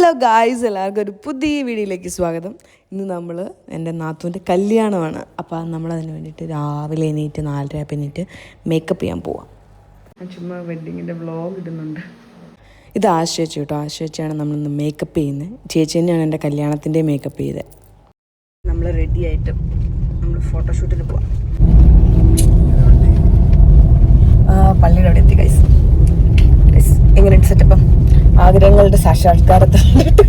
Hello guys, എല്ലാവർക്കും ഒരു പുതിയ വീഡിയോയിലേക്ക് സ്വാഗതം. ഇന്ന് നമ്മൾ എൻ്റെ നാത്തൂൻ്റെ കല്യാണമാണ്. അപ്പോൾ നമ്മളതിന് വേണ്ടിയിട്ട് രാവിലെ എണീറ്റ് 4:30 എണീറ്റ് മേക്കപ്പ് ചെയ്യാൻ പോവാം. ചുമ്മാ വെഡ്ഡിങ്ങിൻ്റെ വ്ളോഗ് ഇടുന്നുണ്ട്. ഇത് ആശേച്ചി കേട്ടോ. ആശേച്ചിയാണ് നമ്മളിന്ന് മേക്കപ്പ് ചെയ്യുന്നത്. ചേച്ചി തന്നെയാണ് എൻ്റെ കല്യാണത്തിൻ്റെ മേക്കപ്പ് ചെയ്തത്. നമ്മൾ റെഡി ആയിട്ട് നമ്മൾ ഫോട്ടോഷൂട്ടിന് പോവാം. പള്ളിയുടെ അവിടെ എത്തി ഗൈസ്. എങ്ങനെയുണ്ട് സെറ്റപ്പം? ആഗ്രഹങ്ങളുടെ സാക്ഷാത്കാരത്തിലുണ്ട്.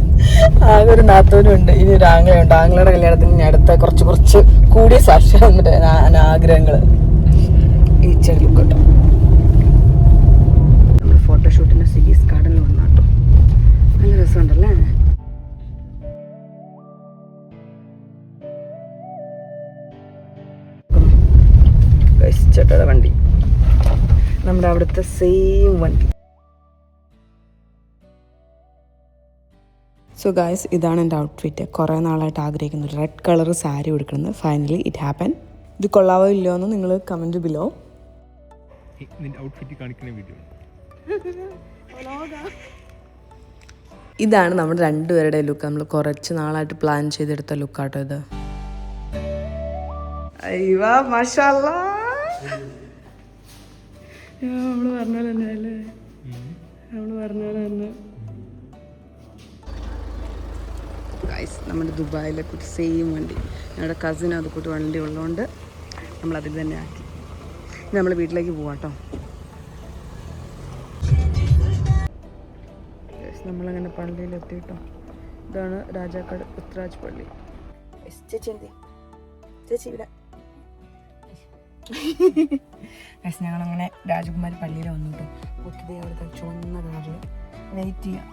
ആകെ ഒരു നാത്തൂനുണ്ട്, ഇനി ഒരു ആംഗ്ലയുണ്ട്. ആംഗ്ലയുടെ കല്യാണത്തിന് അടുത്ത കുറച്ച് കൂടിയ ആഗ്രഹങ്ങൾ ഈ ചെടി കേട്ടോ. നമ്മൾ ഫോട്ടോഷൂട്ടിന് സിഗീസ് ഗാർഡനിൽ വന്നാട്ടോ. നല്ല രസമുണ്ടല്ലേ? ചേട്ടയുടെ വണ്ടി, നമ്മുടെ അവിടുത്തെ സെയിം വണ്ടി. സോ ഗായ്സ്, ഇതാണ് എൻ്റെ ഔട്ട്ഫിറ്റ്. കുറേ നാളായിട്ട് ആഗ്രഹിക്കുന്നു റെഡ് കളർ സാരി ഉടുക്കുന്നത്. Finally it happen. ഇത് കൊള്ളാവോ ഇല്ലയോ എന്ന് നിങ്ങൾ കമൻറ്റ് ബിലോ. ഇതാണ് നമ്മുടെ രണ്ടുപേരുടെ ലുക്ക്. നമ്മൾ കുറച്ച് നാളായിട്ട് പ്ലാൻ ചെയ്തെടുത്ത ലുക്കാട്ടോ ഇത്. അയ്യോ മാഷാല്ലാ, നമ്മള് പറഞ്ഞ പോലെ തന്നെ അല്ലേ? നമ്മള് പറഞ്ഞ പോലെ തന്നെ ഗൈസ്. നമ്മുടെ ദുബായിലെ കൂട്ടി സെയിം വണ്ടി. ഞങ്ങളുടെ കസിൻ അത് കൂട്ടി വണ്ടി ഉള്ളതുകൊണ്ട് നമ്മളതിൽ തന്നെ ആക്കി. ഇനി നമ്മൾ വീട്ടിലേക്ക് പോവാം കേട്ടോ. നമ്മളങ്ങനെ പള്ളിയിലെത്തി കേട്ടോ. ഇതാണ് രാജാക്കാട് ഉത്രാജ് പള്ളി. ചേച്ചി എന്തി ചേച്ചി ഇവിടെ. ഞങ്ങളങ്ങനെ രാജകുമാരി പള്ളിയിൽ വന്നു കേട്ടോ. ഒത്തിരി അവിടുത്തെ ചുവന്ന കാറിൽ വെയിറ്റ് ചെയ്യാം.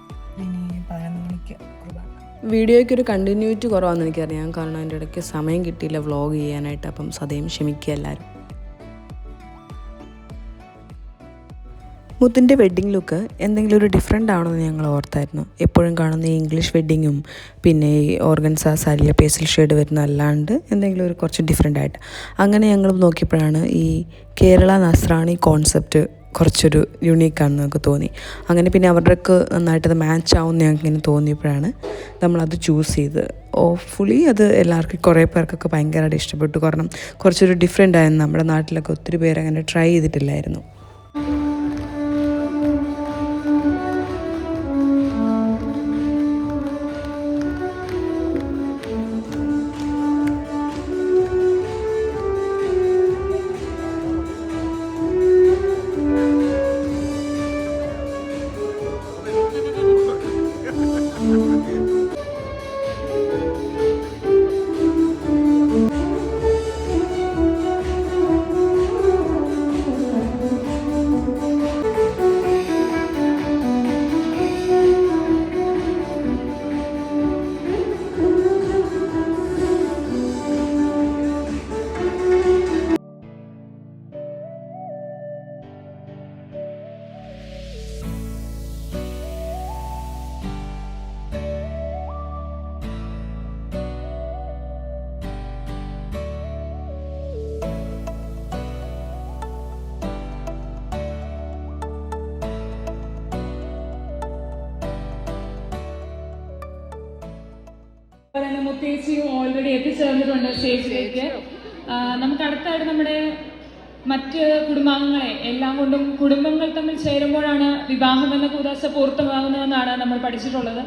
ഇനി 11 മണിക്ക് കുർബാന. വീഡിയോയ്ക്ക് ഒരു കണ്ടിന്യൂറ്റി കുറവാണെന്ന് എനിക്കറിയാം, കാരണം അതിൻ്റെ ഇടയ്ക്ക് സമയം കിട്ടിയില്ല വ്ളോഗ് ചെയ്യാനായിട്ട്. അപ്പം സദയം ക്ഷമിക്കുക എല്ലാവരും. മുത്തിൻ്റെ വെഡ്ഡിങ് ലുക്ക് എന്തെങ്കിലും ഒരു ഡിഫറെൻ്റ് ആണെന്ന് ഞങ്ങൾ ഓർത്തായിരുന്നു. എപ്പോഴും കാണുന്ന ഈ ഇംഗ്ലീഷ് വെഡ്ഡിങ്ങും പിന്നെ ഈ ഓർഗൻസ സാരിയിലെ പേസ്റ്റൽ ഷെയ്ഡ് വരുന്ന അല്ലാണ്ട് എന്തെങ്കിലും ഒരു കുറച്ച് ഡിഫറെൻ്റ് ആയിട്ട്. അങ്ങനെ ഞങ്ങൾ നോക്കിയപ്പോഴാണ് ഈ കേരള നസ്രാണി കോൺസെപ്റ്റ് കുറച്ചൊരു യുണീക്കാണെന്ന് നമുക്ക് തോന്നി. അങ്ങനെ പിന്നെ അവരുടെയൊക്കെ നന്നായിട്ടത് മാച്ച് ആവുമെന്ന് ഞങ്ങൾക്ക് ഇങ്ങനെ തോന്നിയപ്പോഴാണ് നമ്മളത് ചൂസ് ചെയ്ത്. ഫുള്ളി അത് എല്ലാവർക്കും കുറേ പേർക്കൊക്കെ ഭയങ്കരമായിട്ട് ഇഷ്ടപ്പെട്ടു. കാരണം കുറച്ചൊരു ഡിഫറെൻ്റ് ആയിരുന്നു. നമ്മുടെ നാട്ടിലൊക്കെ ഒത്തിരി പേര് അങ്ങനെ ട്രൈ ചെയ്തിട്ടില്ലായിരുന്നു. മുത്തേച്ചിയും ഓൾറെഡി എത്തിച്ചേർന്നിട്ടുണ്ട് സ്റ്റേജിലേക്ക്. നമുക്ക് അടുത്തായിട്ട് നമ്മുടെ മറ്റ് കുടുംബാംഗങ്ങളെ എല്ലാം കൊണ്ടും കുടുംബങ്ങൾ തമ്മിൽ ചേരുമ്പോഴാണ് വിവാഹം എന്ന കൂതാശ പൂർത്തമാകുന്നതെന്നാണ് നമ്മൾ പഠിച്ചിട്ടുള്ളത്.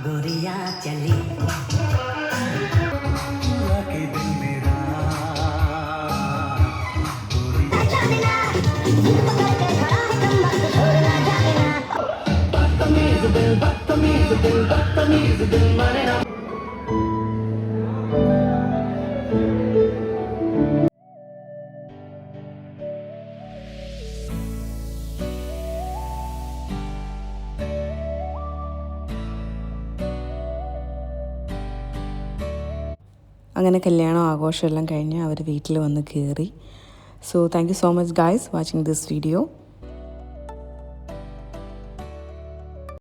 गोरिया चली അങ്ങനെ കല്യാണം ആഘോഷമെല്ലാം കഴിഞ്ഞ് അവർ വീട്ടിൽ വന്ന് കയറി. So thank you so much guys watching this video.